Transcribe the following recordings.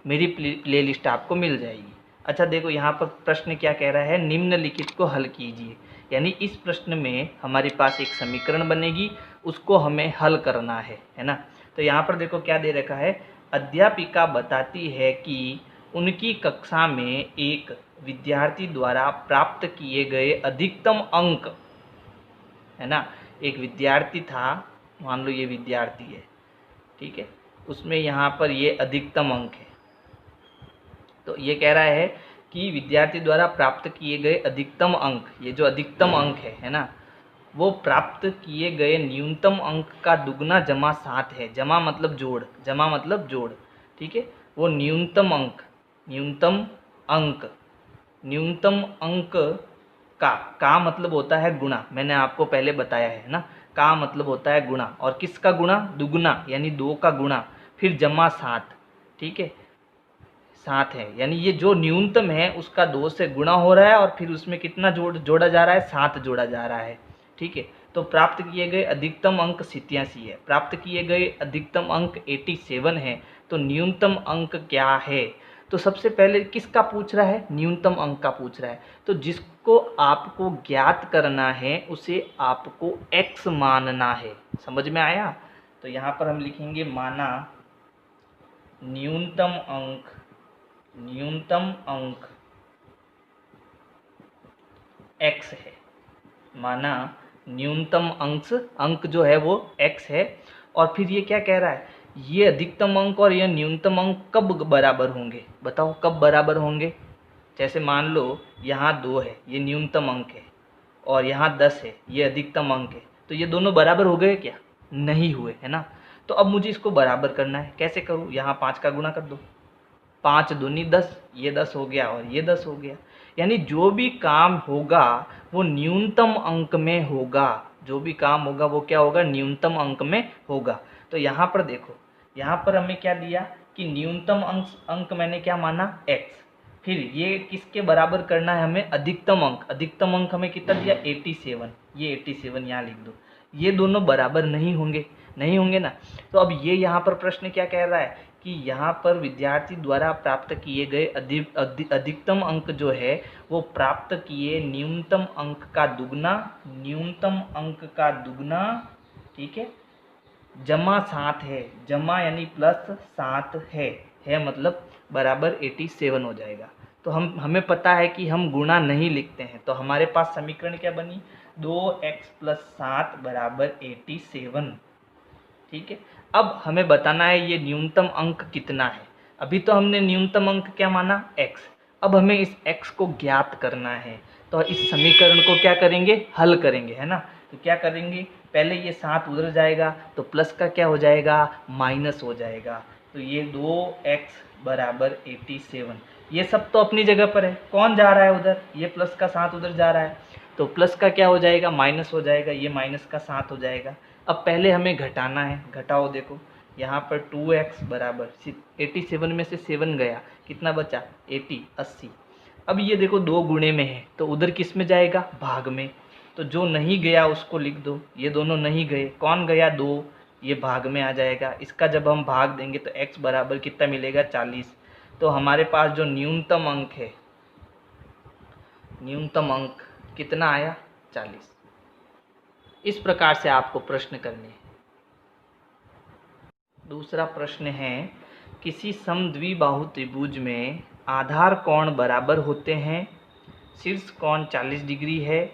मेरी प्लेलिस्ट आपको मिल जाएगी। अच्छा देखो यहाँ पर प्रश्न क्या कह रहा है, निम्नलिखित को हल कीजिए। यानी इस प्रश्न में हमारे पास एक समीकरण बनेगी, उसको हमें हल करना है ना। तो यहाँ पर देखो क्या दे रखा है, अध्यापिका बताती है कि उनकी कक्षा में एक विद्यार्थी द्वारा प्राप्त किए गए अधिकतम अंक, है ना। एक विद्यार्थी था, मान लो ये विद्यार्थी है, ठीक है, उसमें यहाँ पर ये अधिकतम अंक है। तो ये कह रहा है कि विद्यार्थी द्वारा प्राप्त किए गए अधिकतम अंक, ये जो अधिकतम अंक है ना, वो प्राप्त किए गए न्यूनतम अंक का दुगना जमा 7 है। जमा मतलब जोड़, जमा मतलब जोड़, ठीक है। वो न्यूनतम अंक, न्यूनतम अंक, न्यूनतम अंक का मतलब होता है गुणा। मैंने आपको पहले बताया है ना, का मतलब होता है गुणा, और किसका गुणा, दुगना, यानी 2 का गुणा, फिर जमा 7, ठीक है, 7 है। यानी ये जो न्यूनतम है उसका 2 से गुणा हो रहा है और फिर उसमें कितना जोड़ा जा रहा है, 7 जोड़ा जा रहा है, ठीक है। तो प्राप्त किए गए अधिकतम अंक 87 है, प्राप्त किए गए अधिकतम अंक 87 है। तो न्यूनतम अंक क्या है, तो सबसे पहले किसका पूछ रहा है, न्यूनतम अंक का पूछ रहा है। तो जिसको आपको ज्ञात करना है उसे आपको x मानना है। समझ में आया। तो यहाँ पर हम लिखेंगे माना न्यूनतम अंक, न्यूनतम अंक x है, माना न्यूनतम अंक जो है वो x है। और फिर ये क्या कह रहा है, ये अधिकतम अंक और ये न्यूनतम अंक कब बराबर होंगे, बताओ कब बराबर होंगे। जैसे मान लो यहाँ 2 है, ये न्यूनतम अंक है, और यहाँ 10 है, ये अधिकतम अंक है। तो ये दोनों बराबर हो गए क्या, नहीं हुए, है ना। तो अब मुझे इसको बराबर करना है, कैसे करूँ, यहाँ 5 का गुणा कर दो, 5 दूनी 10, ये 10 हो गया और ये 10 हो गया। यानी जो भी काम होगा वो न्यूनतम अंक में होगा, जो भी काम होगा वो क्या होगा, न्यूनतम अंक में होगा। तो यहाँ पर देखो, यहाँ पर हमें क्या दिया कि न्यूनतम अंक मैंने क्या माना, x। फिर ये किसके बराबर करना है हमें, अधिकतम अंक, अधिकतम अंक हमें कितना दिया, 87, ये 87 यहाँ लिख दो। ये दोनों बराबर नहीं होंगे, नहीं होंगे ना। तो अब ये यहाँ पर प्रश्न क्या कह रहा है कि यहाँ पर विद्यार्थी द्वारा प्राप्त किए गए अधिकतम अंक जो है वो प्राप्त किए न्यूनतम अंक का दुगना, न्यूनतम अंक का दुगना, ठीक है, जमा 7 है, जमा यानी प्लस 7 है मतलब बराबर 87 हो जाएगा। तो हमें पता है कि हम गुणा नहीं लिखते हैं, तो हमारे पास समीकरण क्या बनी, 2x + 7 बराबर 87, ठीक है। अब हमें बताना है ये न्यूनतम अंक कितना है। अभी तो हमने न्यूनतम अंक क्या माना, x। अब हमें इस x को ज्ञात करना है, तो इस समीकरण को क्या करेंगे, हल करेंगे, है ना। तो क्या करेंगे, पहले ये 7 उधर जाएगा तो प्लस का क्या हो जाएगा, माइनस हो जाएगा। तो ये 2x बराबर 87, ये सब तो अपनी जगह पर है। कौन जा रहा है उधर, ये प्लस का 7 उधर जा रहा है, तो प्लस का क्या हो जाएगा, माइनस हो जाएगा, ये माइनस का 7 हो जाएगा। अब पहले हमें घटाना है, घटाओ, देखो यहाँ पर 2x बराबर 87 में से 7 गया, कितना बचा, 80। अब ये देखो 2 गुणे में है तो उधर किस में जाएगा, भाग में। तो जो नहीं गया उसको लिख दो, ये दोनों नहीं गए, कौन गया, 2, ये भाग में आ जाएगा। इसका जब हम भाग देंगे तो x बराबर कितना मिलेगा, 40। तो हमारे पास जो न्यूनतम अंक है, न्यूनतम अंक कितना आया, 40। इस प्रकार से आपको प्रश्न करने हैं। दूसरा प्रश्न है, किसी समद्विबाहु त्रिभुज में आधार कोण बराबर होते हैं, शीर्ष कोण 40 डिग्री है,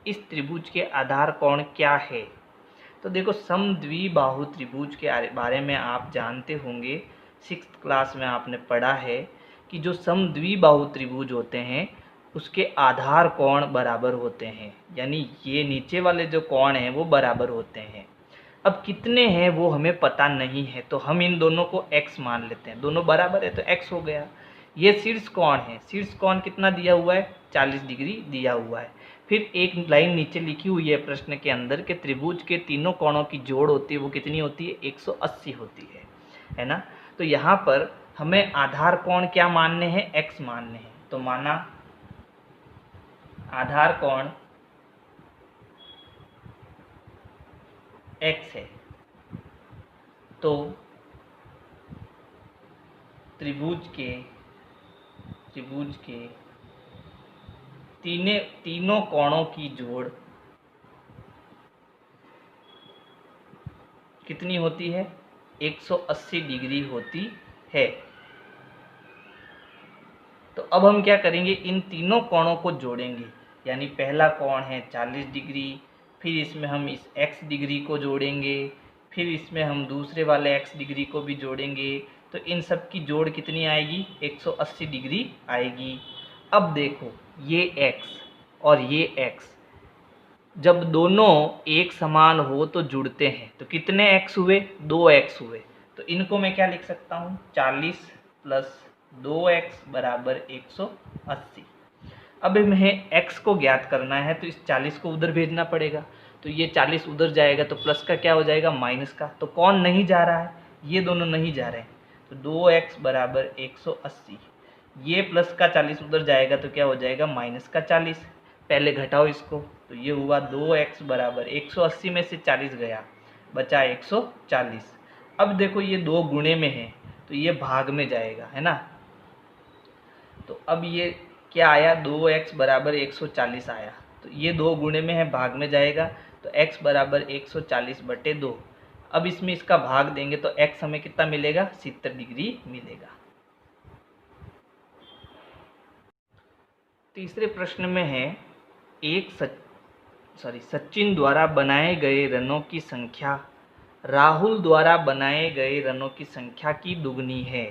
इस त्रिभुज के आधार कोण क्या है। तो देखो समद्विबाहु त्रिभुज के बारे में आप जानते होंगे, 6th क्लास में आपने पढ़ा है कि जो समद्विबाहु त्रिभुज होते हैं उसके आधार कोण बराबर होते हैं, यानी ये नीचे वाले जो कोण हैं वो बराबर होते हैं। अब कितने हैं वो हमें पता नहीं है, तो हम इन दोनों को x मान लेते हैं, दोनों बराबर है तो x हो गया। ये शीर्ष कोण है, शीर्ष कोण कितना दिया हुआ है, 40 डिग्री दिया हुआ है। फिर एक लाइन नीचे लिखी हुई है प्रश्न के अंदर कि त्रिभुज के तीनों कोणों की जोड़ होती है वो कितनी होती है, 180 होती है ना। तो यहाँ पर हमें आधार कोण क्या मानने हैं, x मानने हैं। तो माना आधार कोण x है, तो त्रिभुज के तीनों कोणों की जोड़ कितनी होती है? 180 डिग्री होती है। तो अब हम क्या करेंगे, इन तीनों कोणों को जोड़ेंगे। यानी पहला कोण है 40 डिग्री, फिर इसमें हम इस x डिग्री को जोड़ेंगे, फिर इसमें हम दूसरे वाले x डिग्री को भी जोड़ेंगे। तो इन सब की जोड़ कितनी आएगी? 180 डिग्री आएगी। अब देखो, ये x और ये x जब दोनों एक समान हो तो जुड़ते हैं। तो कितने x हुए? 2x हुए। तो इनको मैं क्या लिख सकता हूँ? 40 प्लस 2x बराबर 180। अब हमें x को ज्ञात करना है, तो इस 40 को उधर भेजना पड़ेगा। तो ये 40 उधर जाएगा तो प्लस का क्या हो जाएगा? माइनस का। तो कौन नहीं जा रहा है? ये दोनों नहीं जा रहे हैं। तो 2x बराबर 180। ये प्लस का 40 उधर जाएगा तो क्या हो जाएगा? माइनस का 40। पहले घटाओ इसको, तो ये हुआ 2x बराबर 180 में से 40 गया, बचा 140। अब देखो, ये दो गुणे में है तो ये भाग में जाएगा, है ना। तो अब ये क्या आया? 2x बराबर 140 आया। तो ये दो गुणे में है, भाग में जाएगा। तो x बराबर 140/2। अब इसमें इसका भाग देंगे तो x हमें कितना मिलेगा? 70 डिग्री मिलेगा। तीसरे प्रश्न में है, सचिन द्वारा बनाए गए रनों की संख्या राहुल द्वारा बनाए गए रनों की संख्या की दुगनी है।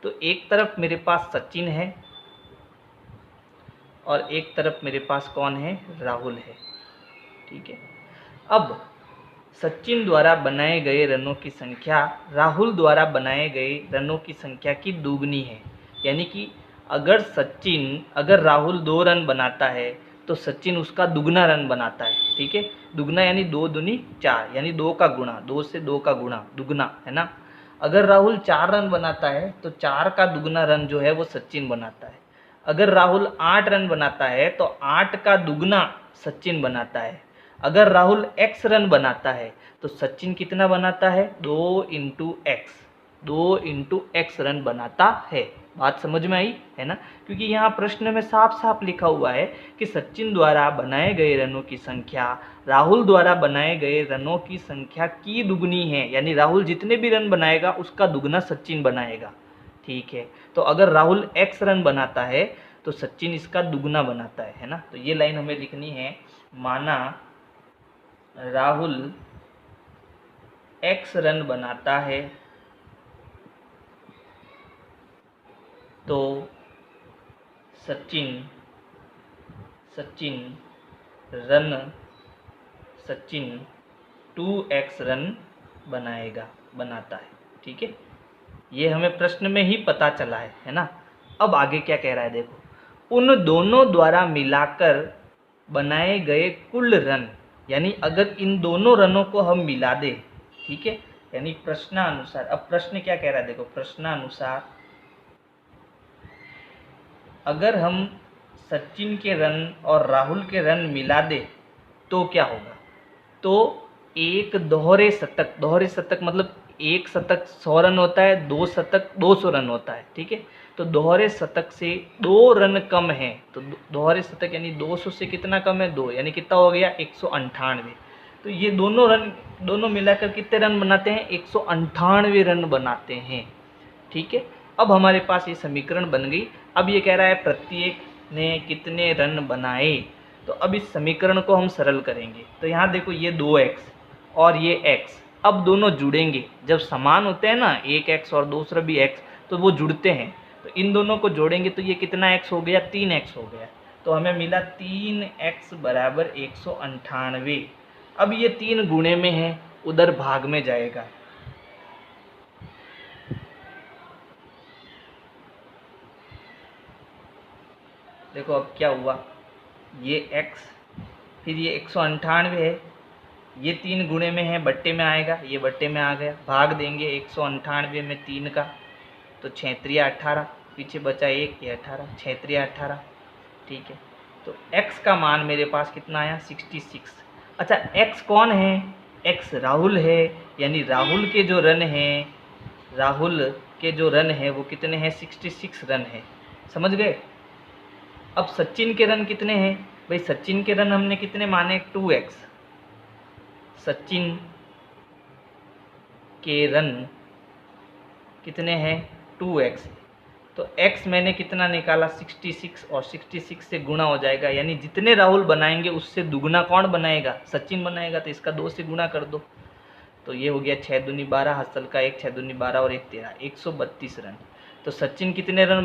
तो एक तरफ मेरे पास सचिन है और एक तरफ मेरे पास कौन है? राहुल है। ठीक है। अब सचिन द्वारा बनाए गए रनों की संख्या राहुल द्वारा बनाए गए रनों की संख्या की दुगनी है। यानी कि अगर राहुल 2 रन बनाता है तो सचिन उसका दुगना रन बनाता है। ठीक है। दुगना यानी 2 दूनी 4, यानी 2 का गुणा, 2 से 2 का गुणा, दुगना, है ना। अगर राहुल 4 रन बनाता है तो 4 का दुगना रन जो है वो सचिन बनाता है। अगर राहुल 8 रन बनाता है तो 8 का दुगना सचिन बनाता है। अगर राहुल x रन बनाता है तो सचिन कितना बनाता है? 2 into x, 2 into x run बनाता है। बात समझ में आई, है ना। क्योंकि यहाँ प्रश्न में साफ साफ लिखा हुआ है कि सचिन द्वारा बनाए गए रनों की संख्या राहुल द्वारा बनाए गए रनों की संख्या की दुगनी है। यानी राहुल जितने भी रन बनाएगा उसका दुगना सचिन बनाएगा। ठीक है। तो अगर राहुल x रन बनाता है तो सचिन इसका दुगना बनाता है ना। तो ये लाइन हमें लिखनी है, माना राहुल x रन बनाता है तो सचिन 2x रन बनाता है। ठीक है। ये हमें प्रश्न में ही पता चला है ना। अब आगे क्या कह रहा है देखो, उन दोनों द्वारा मिलाकर बनाए गए कुल रन, यानी अगर इन दोनों रनों को हम मिला दें, ठीक है, यानी प्रश्नानुसार। अब प्रश्न क्या कह रहा है देखो, प्रश्नानुसार अगर हम सचिन के रन और राहुल के रन मिला दें तो क्या होगा? तो एक दोहरे शतक मतलब एक शतक 100 रन होता है, 2 शतक 200 रन होता है। ठीक है। तो दोहरे शतक से 2 रन कम है, तो दोहरे शतक यानी 200 से कितना कम है? 2, यानी कितना हो गया? 198। तो ये दोनों मिलाकर कितने रन बनाते हैं? 198 रन बनाते हैं। ठीक है। अब हमारे पास ये समीकरण बन गई। अब ये कह रहा है प्रत्येक ने कितने रन बनाए। तो अब इस समीकरण को हम सरल करेंगे। तो यहाँ देखो, ये 2x और ये x अब दोनों जुड़ेंगे। जब समान होते हैं ना, एक x और दूसरा भी x, तो वो जुड़ते हैं। तो इन दोनों को जोड़ेंगे तो ये कितना x हो गया? 3x हो गया। तो हमें मिला 3x बराबर 198। अब ये 3 गुणे में है, उधर भाग में जाएगा। देखो अब क्या हुआ, ये x फिर ये 198 है, ये 3 गुणे में है, बट्टे में आएगा, ये बट्टे में आ गया। भाग देंगे 198 में 3 का, तो 6 3 18, पीछे बचा 1, ये 18, 6 3 18। ठीक है। तो x का मान मेरे पास कितना आया? 66। अच्छा, x कौन है? x राहुल है, यानी राहुल के जो रन हैं, राहुल के जो रन है वो कितने हैं, 66 रन है। समझ गए। अब सचिन के रन कितने हैं भाई, सचिन के रन हमने कितने माने, 2x। सचिन के रन कितने हैं, 2x। तो x मैंने कितना निकाला, 66, और 66 से गुणा हो जाएगा, यानी जितने राहुल बनाएंगे उससे दुगना कौन बनाएगा, सचिन बनाएगा। तो इसका 2 से गुणा कर दो, तो ये हो गया 6 दूनी 12, हसल का 1, 6 दूनी 12 और 1 13, 132 रन। तो सचिन कितने रन